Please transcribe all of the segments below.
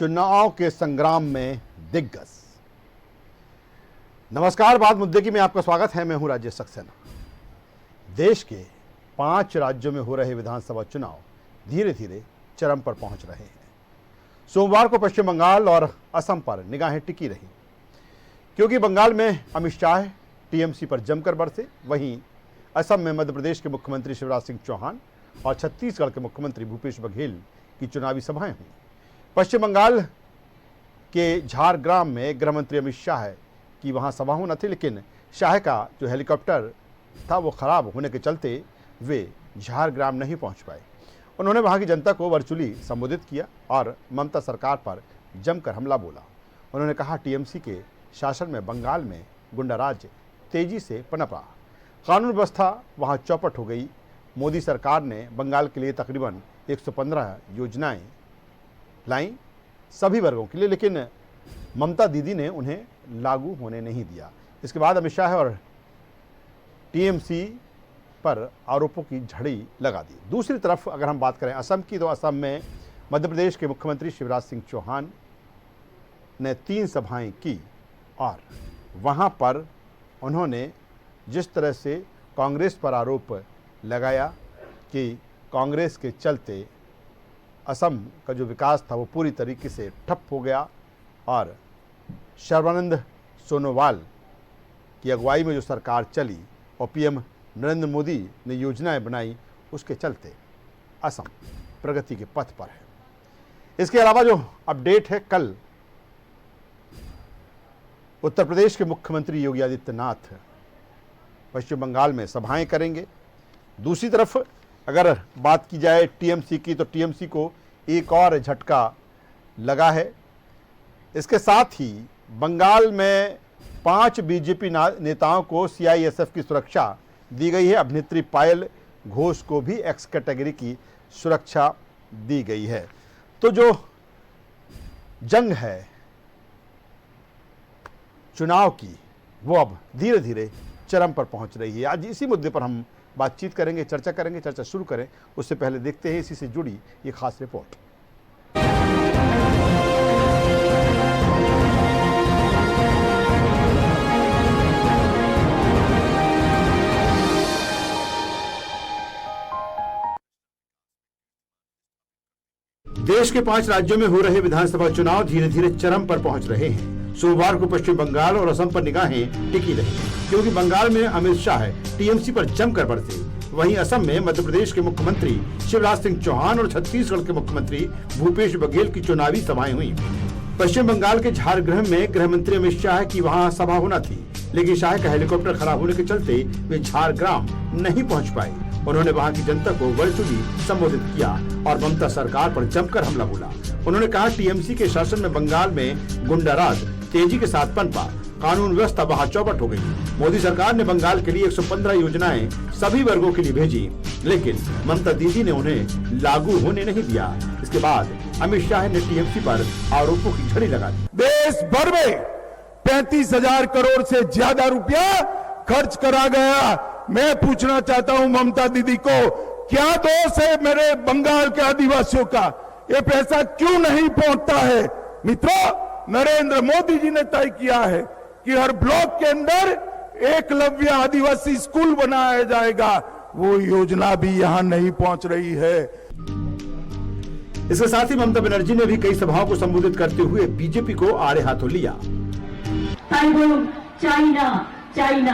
चुनाव के संग्राम में दिग्गज। नमस्कार, बात मुद्दे की में आपका स्वागत है। मैं हूं राजेश सक्सेना। देश के 5 राज्यों में हो रहे विधानसभा चुनाव धीरे धीरे चरम पर पहुंच रहे हैं। सोमवार को पश्चिम बंगाल और असम पर निगाहें टिकी रही, क्योंकि बंगाल में अमित शाह टीएमसी पर जमकर बरसे, वहीं असम में मध्य प्रदेश के मुख्यमंत्री शिवराज सिंह चौहान और छत्तीसगढ़ के मुख्यमंत्री भूपेश बघेल की चुनावी सभाएं हुई। पश्चिम बंगाल के झारग्राम में गृह मंत्री अमित शाह की वहां सभा होना थी, लेकिन शाह का जो हेलीकॉप्टर था वो खराब होने के चलते वे झारग्राम नहीं पहुंच पाए। उन्होंने वहां की जनता को वर्चुअली संबोधित किया और ममता सरकार पर जमकर हमला बोला। उन्होंने कहा, टीएमसी के शासन में बंगाल में गुंडाराज तेजी से पनपा, कानून व्यवस्था वहां चौपट हो गई। मोदी सरकार ने बंगाल के लिए तकरीबन 115 योजनाएं लाई सभी वर्गों के लिए, लेकिन ममता दीदी ने उन्हें लागू होने नहीं दिया। इसके बाद अमित शाह और टीएमसी पर आरोपों की झड़ी लगा दी। दूसरी तरफ अगर हम बात करें असम की, तो असम में मध्य प्रदेश के मुख्यमंत्री शिवराज सिंह चौहान ने 3 सभाएं की और वहां पर उन्होंने जिस तरह से कांग्रेस पर आरोप लगाया कि कांग्रेस के चलते असम का जो विकास था वो पूरी तरीके से ठप हो गया और सर्बानंद सोनोवाल की अगुवाई में जो सरकार चली और पीएम नरेंद्र मोदी ने योजनाएं बनाई, उसके चलते असम प्रगति के पथ पर है। इसके अलावा जो अपडेट है, कल उत्तर प्रदेश के मुख्यमंत्री योगी आदित्यनाथ पश्चिम बंगाल में सभाएं करेंगे। दूसरी तरफ अगर बात की जाए टीएमसी की, तो टीएमसी को एक और झटका लगा है। इसके साथ ही बंगाल में 5 बीजेपी नेताओं को सीआईएसएफ की सुरक्षा दी गई है। अभिनेत्री पायल घोष को भी एक्स कैटेगरी की सुरक्षा दी गई है। तो जो जंग है चुनाव की, वो अब धीरे धीरे चरम पर पहुंच रही है। आज इसी मुद्दे पर हम बातचीत करेंगे, चर्चा करेंगे। चर्चा शुरू करें उससे पहले देखते हैं इसी से जुड़ी ये खास रिपोर्ट। देश के 5 राज्यों में हो रहे विधानसभा चुनाव धीरे धीरे चरम पर पहुंच रहे हैं। सोमवार को पश्चिम बंगाल और असम पर निगाहें टिकी रही, क्योंकि बंगाल में अमित शाह टीएमसी पर जमकर बरसे, वहीं असम में मध्य प्रदेश के मुख्यमंत्री शिवराज सिंह चौहान और छत्तीसगढ़ के मुख्यमंत्री भूपेश बघेल की चुनावी सभाएं हुई। पश्चिम बंगाल के झारग्राम में गृह मंत्री अमित शाह की वहां सभा होना थी, लेकिन शाह का हेलीकॉप्टर खराब होने के चलते वे झारग्राम नहीं पहुंच पाए। उन्होंने वहां की जनता को वर्चुअली संबोधित किया और ममता सरकार पर जमकर हमला बोला। उन्होंने कहा, टीएमसी के शासन में बंगाल में गुंडाराज तेजी के साथ पनपा, कानून व्यवस्था वहां चौपट हो गई। मोदी सरकार ने बंगाल के लिए 115 योजनाएं सभी वर्गों के लिए भेजी, लेकिन ममता दीदी ने उन्हें लागू होने नहीं दिया। इसके बाद अमित शाह ने टीएमसी पर आरोपों की झड़ी लगा दी। देश भर में 35,000 करोड़ से ज्यादा रुपया खर्च करा गया। मैं पूछना चाहता हूं ममता दीदी को, क्या दोष है मेरे बंगाल के आदिवासियों का? ये पैसा क्यों नहीं पहुंचता है? मित्रों, नरेंद्र मोदी जी ने तय किया है कि हर ब्लॉक के अंदर एकलव्य आदिवासी स्कूल बनाया जाएगा। वो योजना भी यहां नहीं पहुंच रही है। इसके साथ ही ममता बनर्जी ने भी कई सभाओं को संबोधित करते हुए बीजेपी को आड़े हाथों लिया। চাইনা চাইনা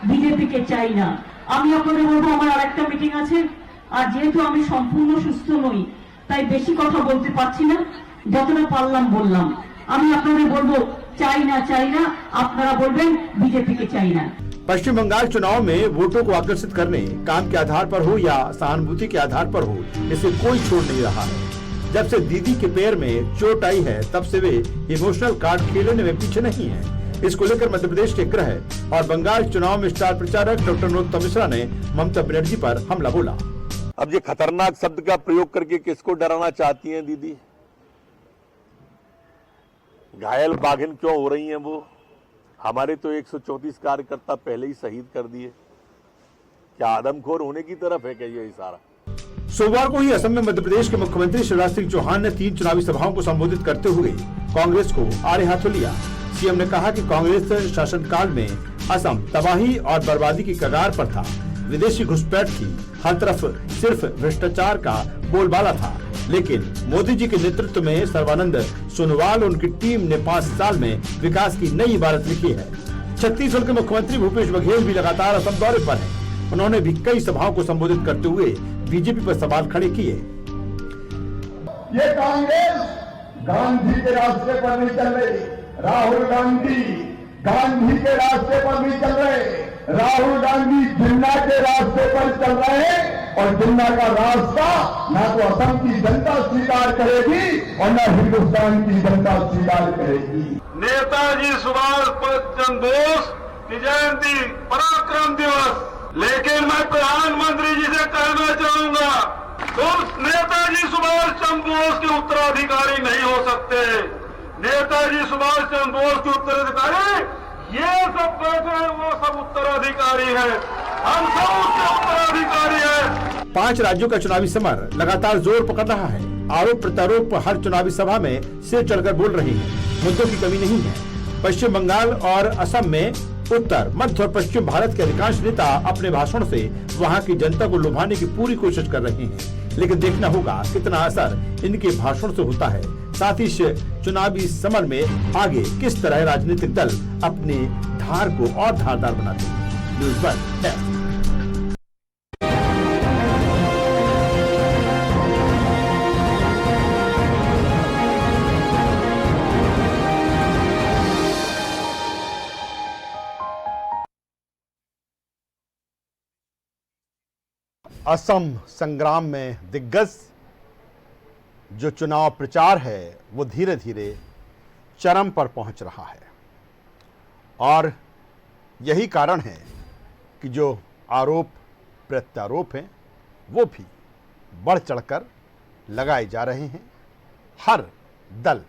বিজেপিকে চাইনা। আমি আপনাদের বলবো, আমার আরেকটা মিটিং আছে, আর যেহেতু আমি সম্পূর্ণ সুস্থ নই তাই বেশি কথা বলতে পারছি না, যতটা পারলাম বললাম। আমি আপনাদের বলবো চাইনা চাইনা, আপনারা বলবেন বিজেপিকে চাইনা। पश्चिम बंगाल चुनाव में वोटों को आकर्षित करने काम के आधार पर हो या सहानुभूति के आधार पर हो, इसे कोई छोड़ नहीं रहा है। जब से दीदी के पैर में चोट आई है, तब से वे इमोशनल कार्ड खेलने में पीछे नहीं है। इसको लेकर मध्य प्रदेश के गृह और बंगाल चुनाव में स्टार प्रचारक डॉक्टर नरोत्तम मिश्रा ने ममता बनर्जी पर हमला बोला। अब ये खतरनाक शब्द का प्रयोग करके किसको डराना चाहती हैं दीदी? घायल बाघिन क्यों हो रही हैं वो? हमारे तो 134 कार्यकर्ता पहले ही शहीद कर दिए। क्या आदमखोर होने की तरफ है क्या ये इशारा? सोमवार को ही असम में मध्य प्रदेश के मुख्यमंत्री शिवराज सिंह चौहान ने 3 चुनावी सभाओं को संबोधित करते हुए कांग्रेस को आड़े हाथों लिया। सीएम ने कहा कि कांग्रेस शासनकाल में असम तबाही और बर्बादी की कगार पर था। विदेशी घुसपैठ थी, हर तरफ सिर्फ भ्रष्टाचार का बोलबाला था। लेकिन मोदी जी के नेतृत्व में सर्बानंद सोनोवाल और उनकी टीम ने 5 साल में विकास की नई इबारत लिखी है। छत्तीसगढ़ के मुख्यमंत्री भूपेश बघेल भी लगातार असम दौरे पर हैं। उन्होंने भी कई सभाओं को संबोधित करते हुए बीजेपी पर सवाल खड़े किए। ये कांग्रेस गांधी के रास्ते पर नहीं चल रही। राहुल गांधी गांधी के रास्ते पर नहीं चल रहे। राहुल गांधी जिन्ना के रास्ते पर चल रहे हैं और जिन्ना का रास्ता ना तो असम की जनता स्वीकार करेगी और ना हिंदुस्तान की जनता स्वीकार करेगी। नेताजी सुभाष चंद्र बोस की जयंती पराक्रम दिवस, लेकिन मैं प्रधानमंत्री जी से कहना चाहूंगा, तुम नेताजी सुभाष चंद्र बोस के उत्तराधिकारी नहीं हो सकते। नेताजी सुभाष चंद्र बोस के उत्तराधिकारी ये सब बैठे हैं, वो सब उत्तराधिकारी है, हम सब उसके उत्तराधिकारी है। 5 राज्यों का चुनावी समर लगातार जोर पकड़ रहा है। आरोप प्रत्यारोप हर चुनावी सभा में सिर चढ़कर बोल रही है। मुद्दों की कमी नहीं है। पश्चिम बंगाल और असम में उत्तर, मध्य और पश्चिम भारत के अधिकांश नेता अपने भाषण से वहां की जनता को लुभाने की पूरी कोशिश कर रहे हैं। लेकिन देखना होगा कितना असर इनके भाषण से होता है। साथ ही इस चुनावी समर में आगे किस तरह राजनीतिक दल अपनी धार को और धारदार बनाते हैं। न्यूज़ वन है। असम संग्राम में दिग्गज जो चुनाव प्रचार है वो धीरे धीरे चरम पर पहुंच रहा है और यही कारण है कि जो आरोप प्रत्यारोप हैं वो भी बढ़ चढ़कर लगाए जा रहे हैं। हर दल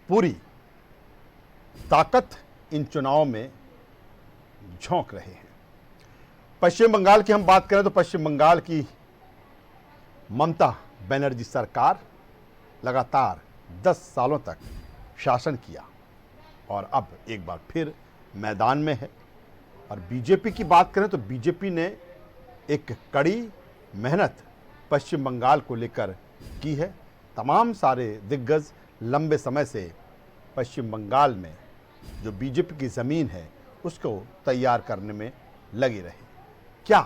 पूरी ताकत इन चुनावों में झोंक रहे हैं। पश्चिम बंगाल की हम बात करें तो पश्चिम बंगाल की ममता बनर्जी सरकार लगातार 10 सालों तक शासन किया और अब एक बार फिर मैदान में है। और बीजेपी की बात करें तो बीजेपी ने एक कड़ी मेहनत पश्चिम बंगाल को लेकर की है। तमाम सारे दिग्गज लंबे समय से पश्चिम बंगाल में जो बीजेपी की ज़मीन है उसको तैयार करने में लगे रहे। क्या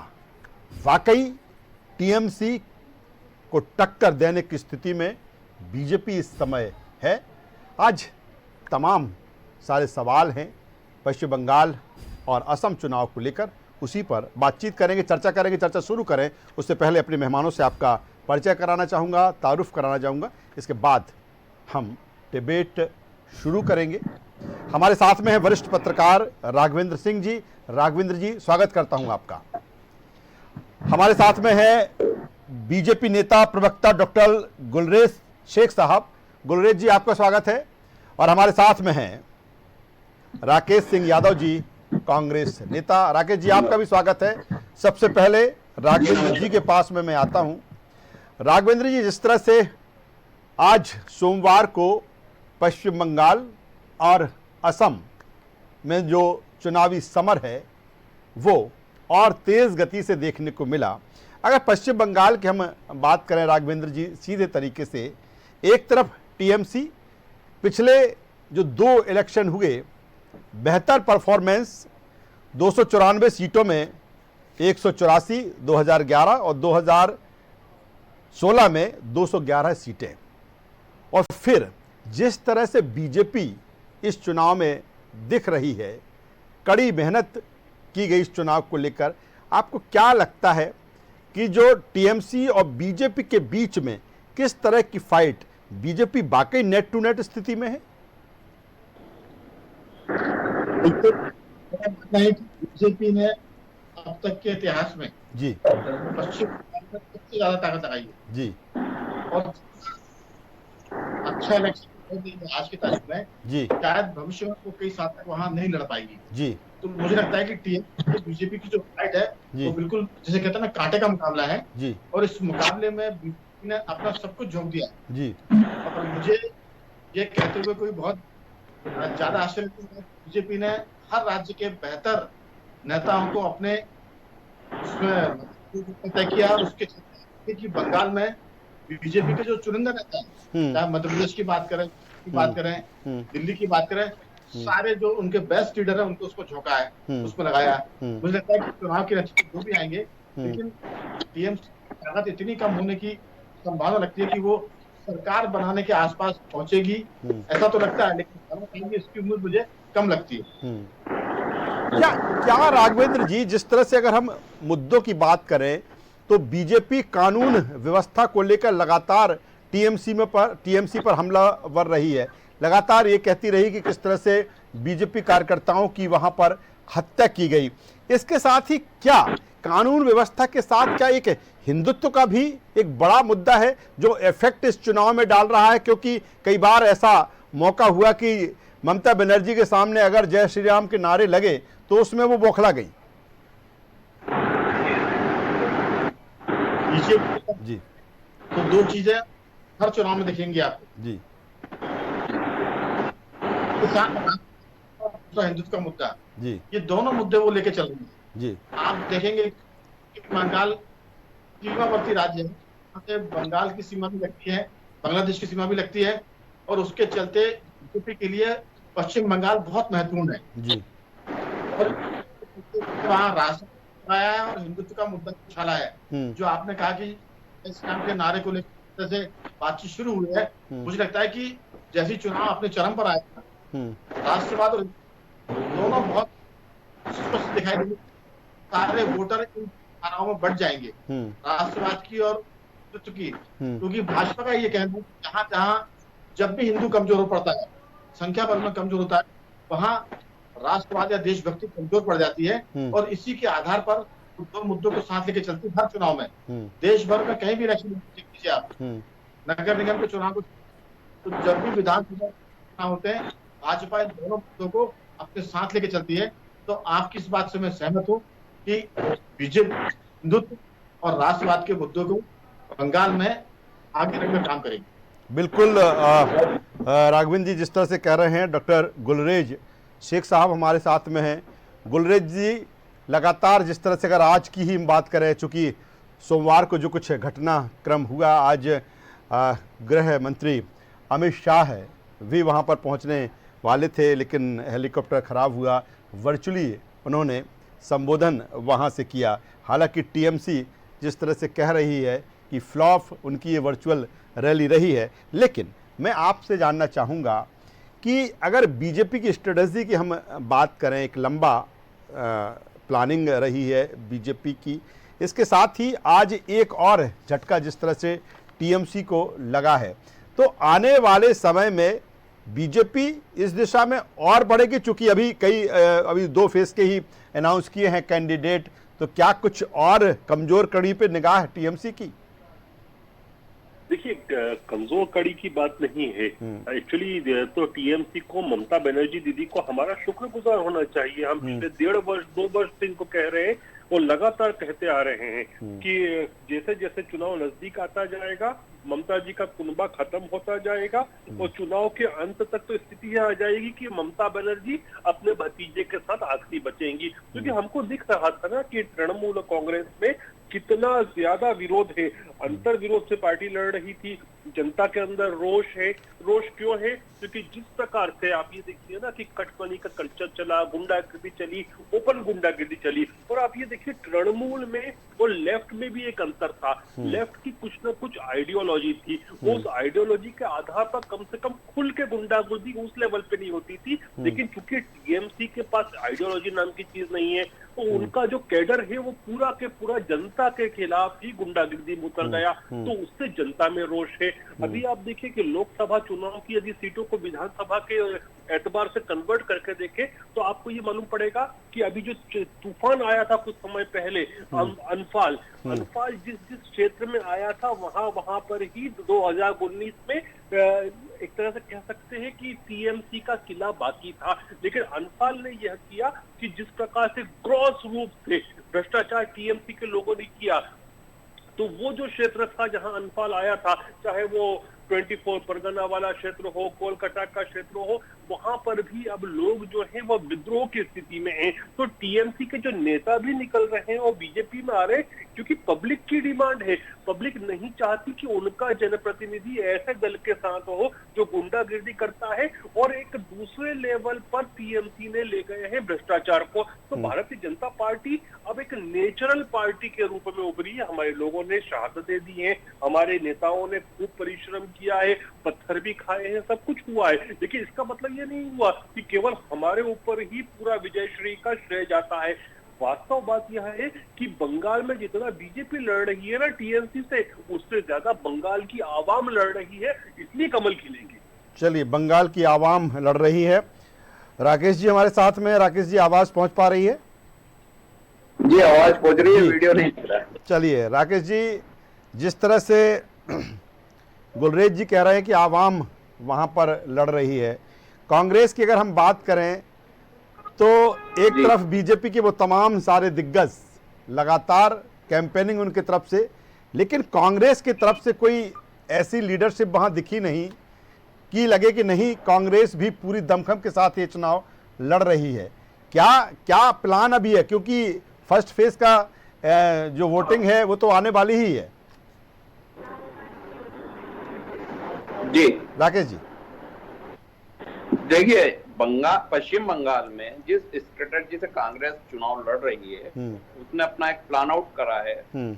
वाकई टीएमसी को टक्कर देने की स्थिति में बीजेपी इस समय है? आज तमाम सारे सवाल हैं पश्चिम बंगाल और असम चुनाव को लेकर, उसी पर बातचीत करेंगे, चर्चा करेंगे। चर्चा शुरू करें उससे पहले अपने मेहमानों से आपका परिचय कराना चाहूँगा, तारुफ कराना चाहूँगा। इसके बाद हम डिबेट शुरू करेंगे। हमारे साथ में है वरिष्ठ पत्रकार राघवेंद्र सिंह जी। राघवेंद्र जी, स्वागत करता हूँ आपका। हमारे साथ में है बीजेपी नेता प्रवक्ता डॉक्टर गुलरेज शेख साहब। गुलरेज जी, आपका स्वागत है। और हमारे साथ में हैं राकेश सिंह यादव जी, कांग्रेस नेता। राकेश जी, आपका भी स्वागत है। सबसे पहले राघवेंद्र जी के पास में मैं आता हूं। राघवेंद्र जी, जिस तरह से आज सोमवार को पश्चिम बंगाल और असम में जो चुनावी समर है वो और तेज गति से देखने को मिला। अगर पश्चिम बंगाल की हम बात करें राघवेंद्र जी, सीधे तरीके से, एक तरफ टीएमसी पिछले जो 2 इलेक्शन हुए बेहतर परफॉर्मेंस, 294 सीटों में 184 2011 और 2016 में 211 सीटें। और फिर जिस तरह से बीजेपी इस चुनाव में दिख रही है, कड़ी मेहनत की गई इस चुनाव को लेकर, आपको क्या लगता है कि जो टीएमसी और बीजेपी के बीच में किस तरह की फाइट, बीजेपी वाकई नेट टू नेट स्थिति में है? बीजेपी ने अब तक के इतिहास में जी पश्चिम बंगाल में सबसे ज्यादा ताकत लगाई है जी और अच्छा इलेक्शन आज की तारीख में जी शायद भविष्य में वो कई साल तक वहां नहीं लड़ पाएगी। जी तो मुझे लगता है कि टीएमसी बीजेपी की जो फाइट है जी। वो बिल्कुल जैसे कहते हैं ना कांटे का मुकाबला है, जी और इस मुकाबले में बीजेपी ने अपना सब कुछ झोंक दिया। जी और मुझे ये कहते हुए कोई बहुत ज्यादा आश्चर्य नहीं है। बीजेपी ने हर राज्य के बेहतर नेताओं को अपने उसमें तय किया, और उसके चलते कि बंगाल में बीजेपी के जो चुनिंदा नेता हैं, चाहे मध्य प्रदेश की बात करें, दिल्ली की बात करें, सारे जो उनके बेस्ट लीडर है उनको उसको झोंका है, उसको लगाया। मुझे लगता है कि चुनाव के नतीजे जो भी आएंगे, लेकिन टीएमसी की ताकत इतनी कम होने की संभावना लगती है कि वो सरकार बनाने के आसपास पहुंचेगी, ऐसा तो लगता है, लेकिन इसकी उम्मीद मुझे कम लगती है। क्या राघवेंद्र जी, जिस तरह से अगर हम मुद्दों की बात करें तो बीजेपी कानून व्यवस्था को लेकर लगातार टीएमसी पर हमलावर रही है, लगातार ये कहती रही कि किस तरह से बीजेपी कार्यकर्ताओं की वहां पर हत्या की गई। इसके साथ ही क्या कानून व्यवस्था के साथ क्या एक हिंदुत्व का भी एक बड़ा मुद्दा है जो इफेक्ट इस चुनाव में डाल रहा है? क्योंकि कई बार ऐसा मौका हुआ कि ममता बनर्जी के सामने अगर जय श्री राम के नारे लगे तो उसमें वो बौखला गई। जी तो दो चीजें हर चुनाव में देखेंगे आप जी। हिंदुत्व का मुद्दा जी ये दोनों मुद्दे वो लेके चल रहे हैं। जी आप देखेंगे कि बंगाल सीमावर्ती राज्य है, वहाँ से बंगाल की सीमा भी लगती है, बांग्लादेश की सीमा भी लगती है, और उसके चलते बीजेपी के लिए पश्चिम बंगाल बहुत महत्वपूर्ण है। जी और वहाँ राष्ट्र आया है और हिंदुत्व का मुद्दा उछाला है। जो आपने कहा कि इस काम के नारे को लेकर से बातचीत शुरू हुई है, मुझे लगता है कि जैसे चुनाव अपने चरम पर आया, राष्ट्रवाद और दोनों बहुत स्पष्ट दिखाई देंगे। सारे वोटर इन धाराओं में बढ़ जाएंगे, राष्ट्रवाद की और हिंदुत्व की, क्योंकि भाजपा का ये कहना है जहां जहां जब भी हिंदू कमजोर पड़ता है, संख्या बल में कमजोर होता है, वहां राष्ट्रवाद या देशभक्ति कमजोर पड़ जाती है, और इसी के आधार पर दो मुद्दों को साथ लेके चलती है हर चुनाव में। देश भर में कहीं भी इलेक्शन कीजिए आप, नगर निगम के चुनाव को, तो जब भी विधानसभा चुनाव होते हैं, भाजपा इन दोनों मुद्दों को अपने साथ लेके चलती है। तो आपकी इस बात से मैं सहमत हूँ कि बीजेपी हिंदुत्व और राष्ट्रवाद के मुद्दों को बंगाल में आगे रखकर काम करेगी। बिल्कुल राघवेंद्र जी जिस तरह से कह रहे हैं, डॉक्टर गुलरेज शेख साहब हमारे साथ में हैं। गुलरेज जी, लगातार जिस तरह से अगर आज की ही हम बात करें, चूँकि सोमवार को जो कुछ घटनाक्रम हुआ, आज गृह मंत्री अमित शाह है भी वहाँ पर पहुँचने वाले थे, लेकिन हेलीकॉप्टर ख़राब हुआ। वर्चुअली उन्होंने संबोधन वहाँ से किया। हालांकि टीएमसी जिस तरह से कह रही है कि फ्लॉप उनकी ये वर्चुअल रैली रही है, लेकिन मैं आपसे जानना चाहूँगा कि अगर बीजेपी की स्ट्रेटजी की हम बात करें, एक लंबा प्लानिंग रही है बीजेपी की, इसके साथ ही आज एक और झटका जिस तरह से टीएमसी को लगा है, तो आने वाले समय में बीजेपी इस दिशा में और बढ़ेगी। चूंकि अभी 2 फेज के ही अनाउंस किए हैं कैंडिडेट, तो क्या कुछ और कमजोर कड़ी पे निगाह है टीएमसी की? देखिए, कमजोर कड़ी की बात नहीं है। एक्चुअली तो टीएमसी को, ममता बनर्जी दीदी को हमारा शुक्रगुजार होना चाहिए। हम पिछले 1.5 वर्ष 2 वर्ष से इनको कह रहे हैं और लगातार कहते आ रहे हैं कि जैसे जैसे चुनाव नजदीक आता जाएगा, ममता जी का कुनबा खत्म होता जाएगा और चुनाव के अंत तक तो स्थिति आ जाएगी कि ममता बनर्जी अपने भतीजे के साथ आखिरी बचेंगी। क्योंकि हमको दिख रहा था ना कि तृणमूल कांग्रेस में कितना ज्यादा विरोध है, अंतर विरोध से पार्टी लड़ रही थी, जनता के अंदर रोष है। रोष क्यों है? क्योंकि जिस प्रकार से आप ये देखिए ना कि कटमनी का कल्चर चला, गुंडागिर्दी चली, ओपन गुंडागिर्दी चली, और आप ये देखिए तृणमूल में और लेफ्ट में भी एक अंतर था। लेफ्ट की कुछ न कुछ आइडियोलॉजी थी, उस आइडियोलॉजी के आधार पर कम से कम खुल के गुंडागिर्दी उस लेवल पे नहीं होती थी। लेकिन चूंकि टीएमसी के पास आइडियोलॉजी नाम की चीज नहीं है, तो उनका जो कैडर है वो पूरा के पूरा जनता के खिलाफ ही गुंडागिर्दी में उतर गया, तो उससे जनता में रोष है। अभी आप देखिए कि लोकसभा चुनाव की यदि सीटों को विधानसभा के एतबार से कन्वर्ट करके देखें तो आपको ये मालूम पड़ेगा कि अभी जो तूफान आया था कुछ समय पहले अनफाल जिस जिस क्षेत्र में आया था वहां पर ही 2019 में एक तरह से कह सकते हैं कि टीएमसी का किला बाकी था, लेकिन अनफाल ने यह किया कि जिस प्रकार से ग्रॉस रूप से भ्रष्टाचार टीएमसी के लोगों ने किया, तो वो जो क्षेत्र था जहां अनफाल आया था, चाहे वो 24 परगना वाला क्षेत्र हो, कोलकाता का क्षेत्र हो, वहां पर भी अब लोग जो हैं वो विद्रोह की स्थिति में हैं। तो टीएमसी के जो नेता भी निकल रहे हैं और बीजेपी में आ रहे हैं, क्योंकि पब्लिक की डिमांड है। पब्लिक नहीं चाहती कि उनका जनप्रतिनिधि ऐसे दल के साथ हो जो गुंडागिर्दी करता है और एक दूसरे लेवल पर टीएमसी ने ले गए हैं भ्रष्टाचार को। तो भारतीय जनता पार्टी अब एक नेचुरल पार्टी के रूप में उभरी है। हमारे लोगों ने शहादतें दी हैं, हमारे नेताओं ने खूब परिश्रम किया है, पत्थर भी खाए हैं, सब कुछ हुआ है। देखिए, इसका मतलब ये नहीं हुआ कि केवल हमारे ऊपर ही पूरा विजयश्री का श्रेय जाता है। वास्तव बात यह है कि बंगाल में जितना बीजेपी लड़ रही है ना टीएमसी से, उससे ज्यादा बंगाल की आवाम लड़ रही है, इसलिए कमल खिलेंगे। चलिए, बंगाल की आवाम लड़ रही है। राकेश जी हमारे साथ में। राकेश जी, आवाज पहुंच पा रही है? जी, आवाज पहुंच रही है, वीडियो नहीं चल रहा है। चलिए राकेश जी, जिस तरह से गुलरेज जी कह रहे हैं कि आवाम वहां पर लड़ रही है, कांग्रेस की अगर हम बात करें तो एक तरफ बीजेपी के वो तमाम सारे दिग्गज लगातार कैंपेनिंग उनकी तरफ से, लेकिन कांग्रेस की तरफ से कोई ऐसी लीडरशिप वहां दिखी नहीं कि लगे कि नहीं, कांग्रेस भी पूरी दमखम के साथ ये चुनाव लड़ रही है। क्या प्लान अभी है, क्योंकि फर्स्ट फेज का जो वोटिंग है वो तो आने वाली ही है। जी राकेश जी, देखिए, पश्चिम बंगाल में जिस स्ट्रेटजी से कांग्रेस चुनाव लड़ रही है उसने अपना एक प्लान आउट करा है।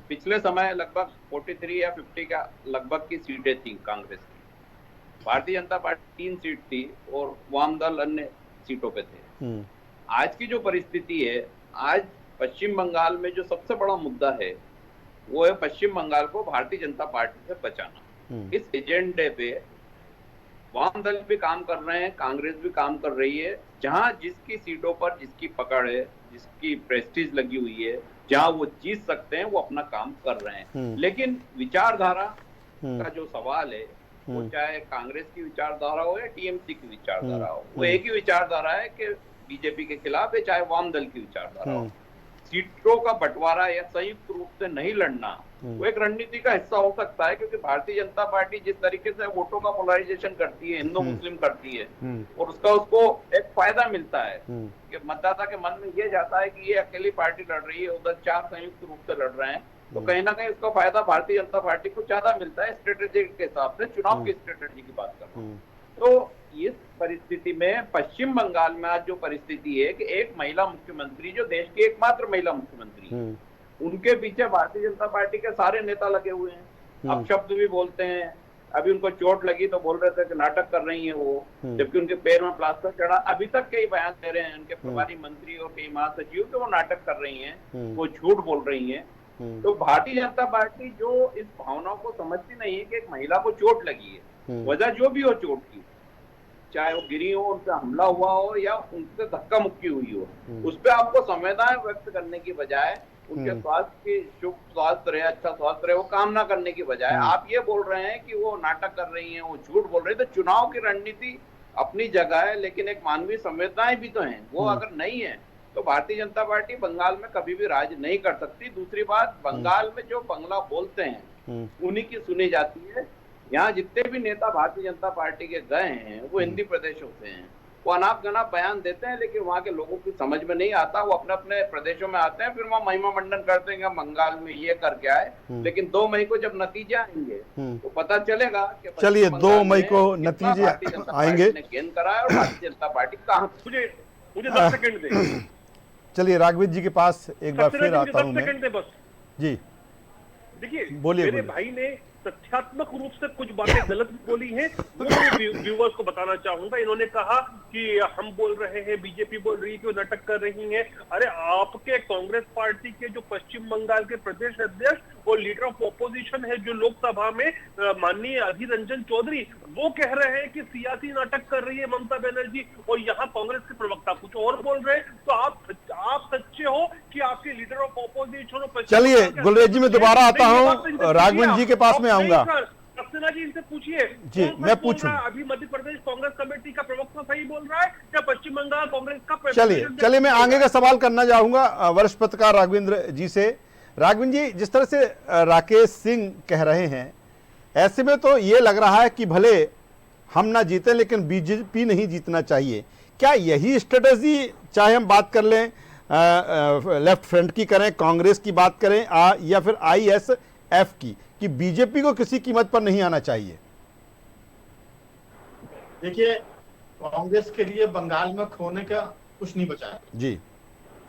पिछले समय लगभग 43 या 50 का लगभग की सीटें थी कांग्रेस की, भारतीय जनता पार्टी 3 सीट थी और वाम दल अन्य सीटों पे थे। आज की जो परिस्थिति है, आज पश्चिम बंगाल में जो सबसे बड़ा मुद्दा है वो है पश्चिम बंगाल को भारतीय जनता पार्टी से बचाना। इस एजेंडे पे वाम दल भी काम कर रहे हैं, कांग्रेस भी काम कर रही है। जहां जिसकी सीटों पर जिसकी पकड़ है, जिसकी प्रेस्टीज लगी हुई है, जहां वो जीत सकते हैं, वो अपना काम कर रहे हैं। लेकिन विचारधारा का जो सवाल है, वो चाहे कांग्रेस की विचारधारा हो या टीएमसी की विचारधारा हो, वो एक ही विचारधारा है कि बीजेपी के खिलाफ है, चाहे वाम दल की विचारधारा हो। सीटों का बंटवारा या संयुक्त रूप से नहीं लड़ना वो एक रणनीति का हिस्सा हो सकता है, क्योंकि भारतीय जनता पार्टी जिस तरीके से वोटों का पोलराइजेशन करती है, हिंदू मुस्लिम करती है, और उसको एक फायदा मिलता है कि मतदाता के मन में ये जाता है कि ये अकेली पार्टी लड़ रही है, उधर 4 संयुक्त रूप से लड़ रहे हैं, तो कहीं ना कहीं उसका फायदा भारतीय जनता पार्टी को ज्यादा मिलता है स्ट्रेटेजी के हिसाब से। चुनाव की स्ट्रेटेजी की बात कर रहा हूँ। तो इस परिस्थिति में पश्चिम बंगाल में आज जो परिस्थिति है कि एक महिला मुख्यमंत्री, जो देश की एकमात्र महिला मुख्यमंत्री है, उनके पीछे भारतीय जनता पार्टी के सारे नेता लगे हुए हैं। अपशब्द भी बोलते हैं। अभी उनको चोट लगी तो बोल रहे थे कि नाटक कर रही है वो, जबकि उनके पैर में प्लास्टर चढ़ा। अभी तक कई बयान दे रहे हैं उनके प्रभारी मंत्री और कई महासचिव कि वो नाटक कर रही हैं, वो झूठ बोल रही हैं। तो भारतीय जनता पार्टी जो इस भावना को समझती नहीं है कि एक महिला को चोट लगी है, वजह जो भी हो चोट की, चाहे वो गिरी हो, उनसे हमला हुआ हो या उनसे धक्का मुक्की हुई हो, उस पर आपको संवेदना व्यक्त करने की बजाय, उनके स्वास्थ्य की शुभ स्वास्थ्य रहे, अच्छा स्वास्थ्य रहे, वो कामना करने की बजाय आप ये बोल रहे हैं कि वो नाटक कर रही हैं, वो झूठ बोल रही है। तो चुनाव की रणनीति अपनी जगह है, लेकिन एक मानवीय संवेदनाएं भी तो हैं, वो अगर नहीं है तो भारतीय जनता पार्टी बंगाल में कभी भी राज नहीं कर सकती। दूसरी बात, बंगाल में जो बंगला बोलते हैं उन्हीं की सुनी जाती है। यहाँ जितने भी नेता भारतीय जनता पार्टी के गए हैं वो हिंदी प्रदेशों से हैं, वो अनाप गनाप बयान देते हैं, लेकिन वहाँ के लोगों की समझ में नहीं आता। वो अपने अपने प्रदेशों में आते हैं, फिर वहाँ महिमा मंडन करते हैं बंगाल में ये करके आए, लेकिन 2 मई को जब नतीजे आएंगे तो पता चलेगा कि चलिए 2 मई को नतीजे आएंगे, गेंद कराया और भारतीय जनता पार्टी कहाँ। मुझे 10 सेकंड दे। चलिए राघवेंद्र जी के पास एक बार फिर आता हूँ मैं। बस जी देखिए, बोलिए। मेरे भाई ने तथ्यात्मक रूप से कुछ बातें गलत बोली हैं, वो मैं व्यूवर्स को बताना चाहूंगा। इन्होंने कहा कि हम बोल रहे हैं, बीजेपी बोल रही है कि वो नाटक कर रही हैं। अरे आपके कांग्रेस पार्टी के जो पश्चिम बंगाल के प्रदेश अध्यक्ष और लीडर ऑफ ऑपोजिशन है जो लोकसभा में माननीय अधीर रंजन चौधरी, वो कह रहे हैं कि सियासी नाटक कर रही है ममता बनर्जी, और यहाँ कांग्रेस के प्रवक्ता कुछ और बोल रहे हैं। तो आप सच्चे हो कि आपके लीडर ऑफ ऑपोजिशन। चलिए गुलरेज जी, मैं दोबारा आता हूँ, राघवन जी के पास में आऊंगा। सक्सेना जी, इनसे पूछिए जी, मैं पूछूं अभी मध्य प्रदेश कांग्रेस कमेटी का प्रवक्ता सही बोल रहा है या पश्चिम बंगाल कांग्रेस का? चलिए मैं आगे का सवाल करना चाहूंगा वरिष्ठ पत्रकार राघवेंद्र जी से। राघवेंद्र जी, जिस तरह से राकेश सिंह कह रहे हैं, ऐसे में तो ये लग रहा है कि भले हम ना जीते लेकिन बीजेपी नहीं जीतना चाहिए। क्या यही स्ट्रेटजी, चाहे हम बात कर लें लेफ्ट फ्रंट की करें, कांग्रेस की बात करें या फिर ISF की, कि बीजेपी को किसी कीमत पर नहीं आना चाहिए? देखिए, कांग्रेस के लिए बंगाल में खोने का कुछ नहीं बचा है जी।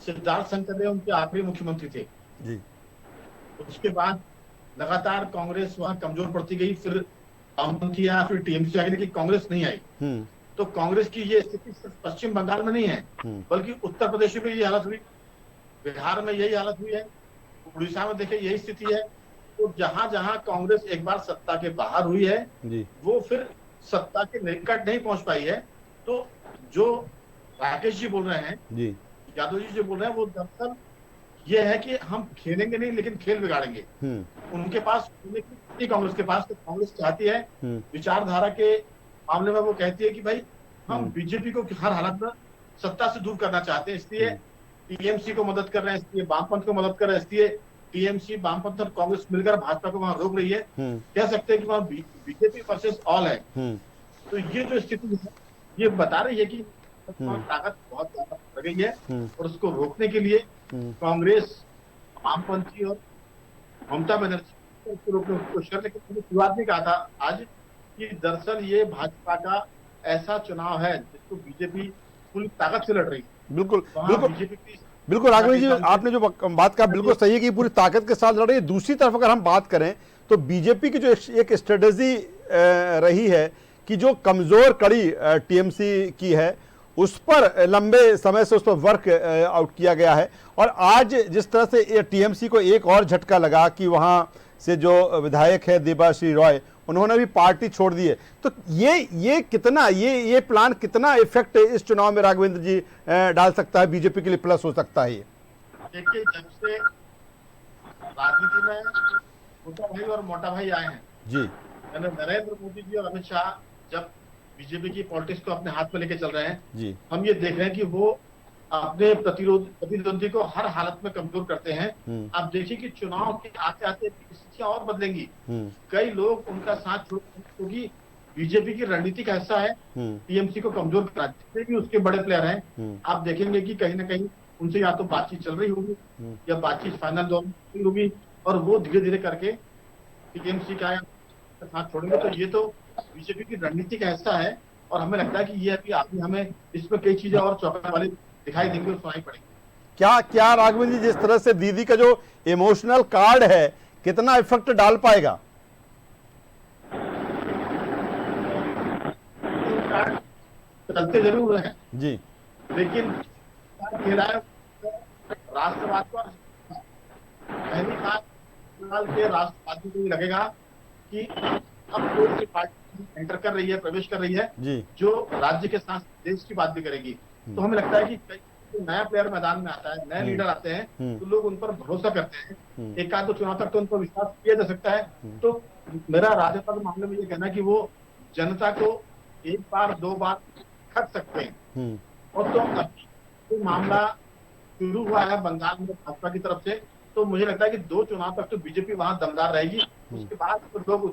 सिद्धार्थ शंकर उनके आखिरी मुख्यमंत्री थे जी। उसके बाद लगातार कांग्रेस वहां कमजोर पड़ती गई, फिर वामपंथी आया, फिर TMC आई, लेकिन कांग्रेस नहीं आई। तो कांग्रेस की ये स्थिति सिर्फ पश्चिम बंगाल में नहीं है, बल्कि उत्तर प्रदेश में ये हालत हुई, बिहार में यही हालत हुई है, उड़ीसा में देखे यही स्थिति है। तो जहां जहां कांग्रेस एक बार सत्ता के बाहर हुई है जी, वो फिर सत्ता के निकट नहीं पहुंच पाई है। तो जो राकेश जी बोल रहे हैं जी, यादव जी जो बोल रहे हैं, वो दरअसल ये है कि हम खेलेंगे नहीं लेकिन खेल बिगाड़ेंगे। उनके पास कांग्रेस के पास, तो कांग्रेस चाहती है विचारधारा के मामले में, वो कहती है कि भाई हम बीजेपी को हर हालत में सत्ता से दूर करना चाहते हैं, इसलिए TMC को मदद कर रहे हैं, इसलिए वामपंथ को मदद कर रहे हैं, इसलिए TMC, वामपंथ और कांग्रेस मिलकर भाजपा को वहां रोक रही है। कह सकते हैं कि वहां बीजेपी वर्सेस ऑल है। तो ये जो स्थिति है ये बता रही है कि ताकत बहुत ज्यादा बढ़ गई है, और उसको रोकने के लिए कांग्रेस, वामपंथी और ममता बनर्जी उसको रोकने की कोशिश कर। लेकिन मैंने शुरुआत में कहा था आज कि दरअसल ये भाजपा का ऐसा चुनाव है जिसको बीजेपी पूरी ताकत से लड़ रही है। बिल्कुल बीजेपी की बिल्कुल राघवेंद्र जी, आपने जो बात कहा बिल्कुल सही है कि पूरी ताकत के साथ लड़ रही है। दूसरी तरफ अगर हम बात करें तो बीजेपी की जो एक स्ट्रेटेजी रही है कि जो कमजोर कड़ी TMC की है, उस पर लंबे समय से उस पर वर्क आउट किया गया है। और आज जिस तरह से TMC को एक और झटका लगा कि वहां से जो विधायक है देबाश्री रॉय, उन्होंने भी पार्टी छोड़ दी है, तो ये कितना ये प्लान कितना इफेक्ट इस चुनाव में राघवेंद्र जी डाल सकता है, बीजेपी के लिए प्लस हो सकता है? ये देखिए, जब से राजनीति में छोटा भाई और मोटा भाई आए हैं जी, यानी नरेंद्र मोदी जी और अमित शाह जब बीजेपी की पॉलिटिक्स को अपने हाथ में लेके चल रहे हैं जी, हम ये देख रहे हैं कि वो अपने प्रतिद्वंदी को हर हालत में कमजोर करते हैं। आप देखिए कि चुनाव के आते आते स्थितियां और बदलेंगी। कई लोग उनका साथ छोड़, क्योंकि बीजेपी की रणनीति का हिस्सा है TMC को कमजोर करना। जितने भी उसके बड़े प्लेयर हैं, आप देखेंगे कि कहीं ना कहीं उनसे या तो बातचीत चल रही होगी या बातचीत फाइनल दौर में होगी, और वो धीरे धीरे करके TMC का साथ छोड़ेंगे। तो ये तो बीजेपी की रणनीति का हिस्सा है, और हमें लगता है कि ये अभी हमें इसमें कई चीजें और चौंकाने वाली दिखाई देंगी और सुनाई पड़ेगी। क्या राघवेंद्र जी, जिस तरह से दीदी का जो इमोशनल कार्ड है, कितना इफेक्ट डाल पाएगा? चलते जरूर है जी, लेकिन राष्ट्रवाद को पहली बात के राष्ट्रवादी को लगेगा कि अब कोई सी पार्टी एंटर कर रही है, प्रवेश कर रही है जी, जो राज्य के साथ देश की बात भी करेगी। तो हमें लगता है कि नया प्लेयर मैदान में आता है, नए लीडर आते हैं, तो लोग उन पर भरोसा करते हैं। एक आध दो चुनाव तक तो उन पर विश्वास किया जा सकता है। तो मेरा राजद के मामले में ये कहना है कि वो जनता को एक बार दो बार ठग सकते हैं। और तो अभी तो मामला शुरू हुआ है बंगाल में भाजपा की तरफ से, तो मुझे लगता है कि 2 चुनाव तक तो बीजेपी वहां दमदार रहेगी। उसके बाद तो लोग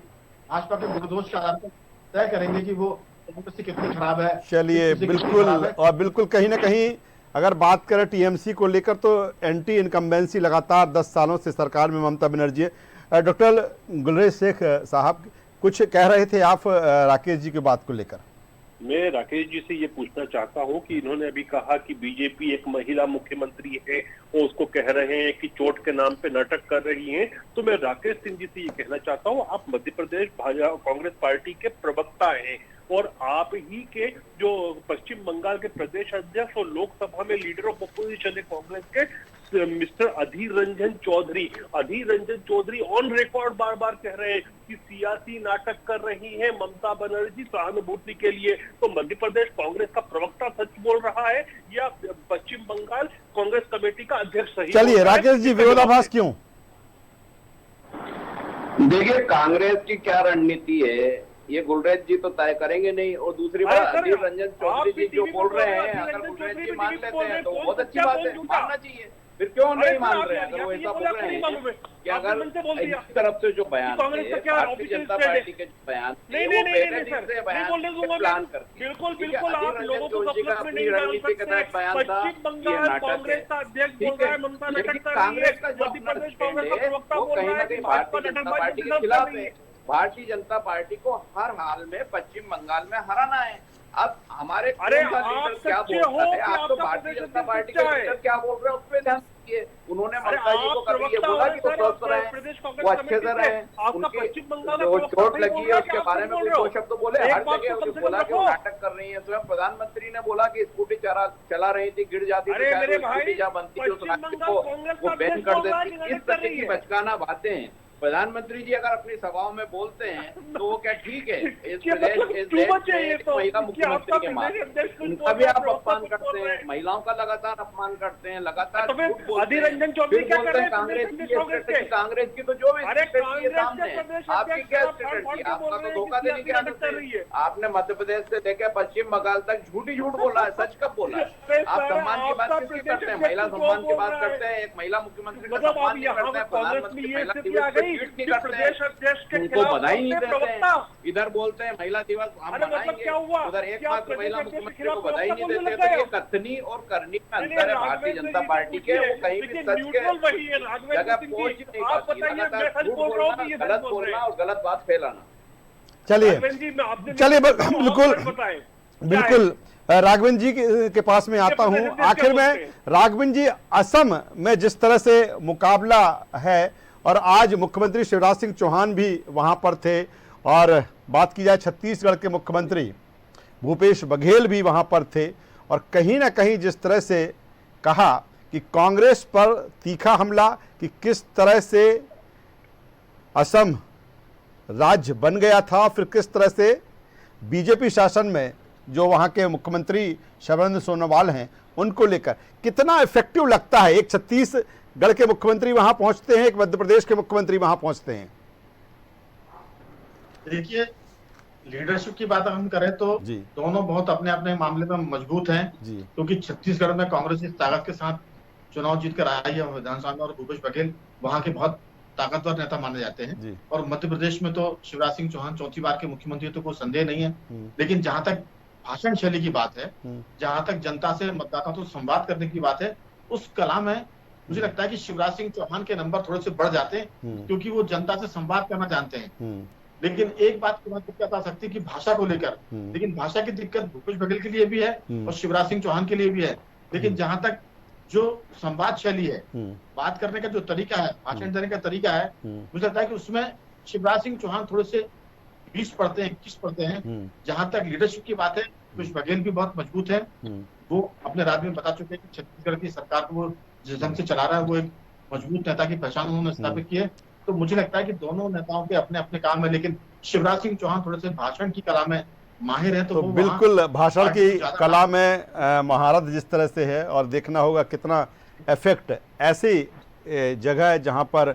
भाजपा के गुणदोष के आधार पर तय करेंगे कि वो डेमोक्रेसी कितनी खराब है। चलिए, बिल्कुल, और बिल्कुल कहीं ना कहीं अगर बात करें TMC को लेकर तो एंटी इनकम्बेंसी लगातार 10 सालों से सरकार में ममता बनर्जी है। डॉक्टर गुलरेज शेख साहब कुछ कह रहे थे आप राकेश जी की बात को लेकर? मैं राकेश जी से ये पूछना चाहता हूं कि इन्होंने अभी कहा कि बीजेपी एक महिला मुख्यमंत्री है और उसको कह रहे हैं कि चोट के नाम पे नाटक कर रही हैं। तो मैं राकेश सिंह जी से ये कहना चाहता हूं, आप मध्य प्रदेश कांग्रेस पार्टी के प्रवक्ता हैं और आप ही के जो पश्चिम बंगाल के प्रदेश अध्यक्ष और लोकसभा में लीडर ऑफ अपोजिशन है कांग्रेस के mister Adhir Ranjan Chowdhury on record बार बार कह रहे हैं कि सियासी नाटक कर रही है ममता बनर्जी सहानुभूति के लिए। तो मध्य प्रदेश कांग्रेस का प्रवक्ता सच बोल रहा है या पश्चिम बंगाल कांग्रेस कमेटी का अध्यक्ष सही? चलिए राकेश जी, विरोधाभास क्यों? देखिए, कांग्रेस की क्या रणनीति है ये गुलरेज जी तो तय करेंगे नहीं, और दूसरी बात अधीर रंजन चौधरी जी जो बोल रहे हैं, अगर गुलरेज जी मान लेते हैं तो बहुत अच्छी बात है, मानना चाहिए। फिर क्यों नहीं मान रहे? अगर वो ऐसा बोल रहे हैं कि अगर इनकी तरफ से जो बयान भारतीय जनता पार्टी के बयान प्लान करके बिल्कुल आप लोगों को अपनी रणनीति के तहत बयान था, ये नाटक है, ठीक है। लेकिन कांग्रेस का जो अपना स्टैंड है वो कहीं ना कहीं भारतीय जनता पार्टी के खिलाफ है। भारतीय जनता पार्टी को हर हाल में पश्चिम बंगाल में हराना है। अब हमारे लीडर क्या बोलता है, आप तो भारतीय जनता पार्टी के लीडर क्या बोल रहे हैं उस पर ध्यान दीजिए। उन्होंने ममता जी को कभी ये बोला कि वो स्वस्थ रहे, वो अच्छे से रहे, उनकी जो चोट लगी है उसके बारे में कोई दो शब्द बोले? हर जगह बोला कि वो नाटक कर रही है। स्वयं प्रधानमंत्री ने बोला कि स्कूटी चला रही थी, गिर जाती थी, स्कूटी जहाँ बनती थी उस रास्ते को वो बैन कर देती। इस तरह की बचकाना बातें हैं। प्रधानमंत्री जी अगर अपनी सभाओं में बोलते हैं तो वो क्या ठीक है? इस देश महिला मुख्यमंत्री के मारे उनका भी आप अपमान करते हैं, महिलाओं का लगातार अपमान करते हैं, लगातार झूठ बोलते हैं। कांग्रेस की तो जो भी स्ट्रेटजी है सामने, आपकी क्या स्ट्रेटजी? आपका तो धोखा देने की आदत है। आपने मध्य प्रदेश से लेकर पश्चिम बंगाल तक झूठी झूठ बोला है, सच कब बोला है? आप सम्मान की बात किसकी करते हैं? महिला सम्मान की बात करते हैं, एक महिला मुख्यमंत्री का सम्मान नहीं करते हैं, प्रधानमंत्री महिला दिवस ट्वीट नहीं करते हैं, उनको बधाई नहीं देते हैं। इधर बोलते हैं महिला दिवस हम मनाएंगे, उधर एकमात्र महिला मुख्यमंत्री को बधाई नहीं देते। तो ये कथनी और करनी में अंतर है भारतीय जनता पार्टी के। वो कहीं भी सच के जगह पहुंच नहीं पाती, लगातार झूठ बोलना, गलत बोलना और गलत बात फैलाना। चलिए बिल्कुल राघवेंद्र जी के पास में आता हूं। आखिर में राघवेंद्र जी, असम में जिस तरह से मुकाबला है और आज मुख्यमंत्री शिवराज सिंह चौहान भी वहां पर थे, और बात की जाए छत्तीसगढ़ के मुख्यमंत्री भूपेश बघेल भी वहां पर थे, और कहीं ना कहीं जिस तरह से कहा कि कांग्रेस पर तीखा हमला, कि किस तरह से असम राज्य बन गया था, फिर किस तरह से बीजेपी शासन में जो वहां के मुख्यमंत्री सर्बानंद सोनोवाल हैं उनको लेकर कितना इफेक्टिव लगता है? एक छत्तीसगढ़ के मुख्यमंत्री वहां पहुंचते हैं, एक मध्य प्रदेश के मुख्यमंत्री वहां पहुंचते हैं। देखिए, लीडरशिप की बात हम करें तो दोनों बहुत अपने अपने मामले में मजबूत हैं, क्योंकि छत्तीसगढ़ में कांग्रेस इस ताकत के साथ चुनाव जीतकर आई है विधानसभा में, और भूपेश बघेल वहां के बहुत ताकतवर नेता माने जाते हैं। और मध्य प्रदेश में तो शिवराज सिंह चौहान चौथी बार के मुख्यमंत्री, तो कोई संदेह नहीं है। लेकिन जहां तक भाषण शैली की बात है, जहां तक जनता से मतदाताओं से संवाद करने की बात है, उस कला में मुझे लगता है कि शिवराज सिंह चौहान के नंबर थोड़े से बढ़ जाते हैं, क्योंकि वो जनता से संवाद करना जानते हैं। लेकिन एक बात की दिक्कत आ सकती है कि भाषा को लेकर, लेकिन भाषा की दिक्कत भूपेश बघेल के लिए भी है और शिवराज सिंह चौहान के लिए भी है। लेकिन जहां तक जो संवाद शैली है, बात करने का जो तरीका है, भाषण देने का तरीका है, मुझे लगता है कि उसमें शिवराज सिंह चौहान थोड़े से 20 पढ़ते हैं, 21 पढ़ते हैं। जहां तक लीडरशिप की बात है, भूपेश बघेल भी बहुत मजबूत है। वो अपने राज्य में बता चुके हैं कि छत्तीसगढ़ की सरकार को वो जिस ढंग से चला रहा है, वो एक मजबूत नेता की पहचान उन्होंने स्थापित की है। तो मुझे लगता है कि दोनों नेताओं के अपने अपने काम है, लेकिन शिवराज सिंह चौहान थोड़े से भाषण की कला में माहिर है। तो बिल्कुल भाषण की कला में महारत जिस तरह से है, और देखना होगा कितना इफेक्ट ऐसी जगह है जहां पर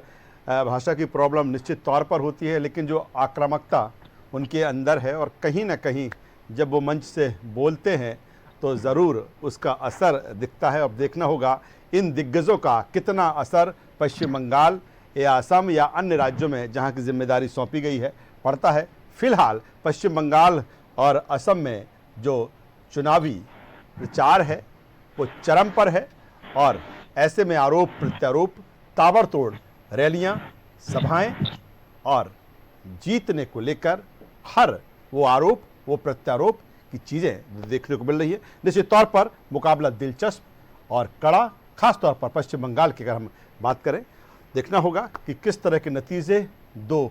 भाषा की प्रॉब्लम निश्चित तौर पर होती है, लेकिन जो आक्रामकता उनके अंदर है, और कहीं ना कहीं जब वो मंच से बोलते हैं तो ज़रूर उसका असर दिखता है। अब देखना होगा इन दिग्गजों का कितना असर पश्चिम बंगाल या असम या अन्य राज्यों में जहां की जिम्मेदारी सौंपी गई है पड़ता है। फिलहाल पश्चिम बंगाल और असम में जो चुनावी प्रचार है वो चरम पर है, और ऐसे में आरोप प्रत्यारोप, ताबड़तोड़ रैलियां, सभाएं, और जीतने को लेकर हर वो आरोप वो प्रत्यारोप की चीज़ें देखने को मिल रही है। निश्चित तौर पर मुकाबला दिलचस्प और कड़ा, खास तौर पर पश्चिम बंगाल की अगर हम बात करें, देखना होगा कि किस तरह के नतीजे 2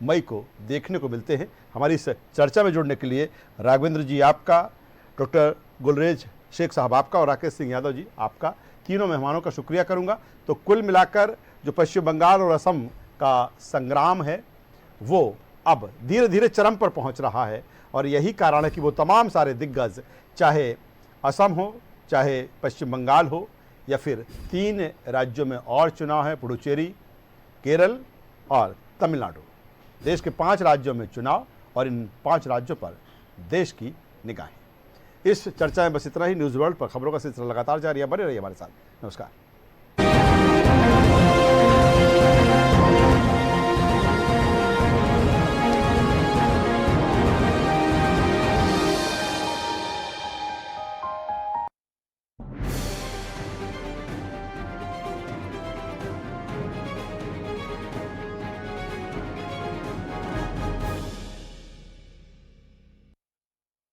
मई को देखने को मिलते हैं। हमारी इस चर्चा में जुड़ने के लिए राघवेंद्र जी आपका, डॉक्टर गुलरेज शेख साहब आपका और राकेश सिंह यादव जी आपका, तीनों मेहमानों का शुक्रिया करूंगा। तो कुल मिलाकर जो पश्चिम बंगाल और असम का संग्राम है वो अब धीरे धीरे चरम पर पहुंच रहा है, और यही कारण है कि वो तमाम सारे दिग्गज, चाहे असम हो, चाहे पश्चिम बंगाल हो, या फिर 3 राज्यों में और चुनाव है, पुडुचेरी, केरल और तमिलनाडु। देश के 5 राज्यों में चुनाव, और इन 5 राज्यों पर देश की निगाहें। इस चर्चा में बस इतना ही। न्यूज़ वर्ल्ड पर खबरों का सिलसिला लगातार जारी है, बने रहिए हमारे साथ। नमस्कार।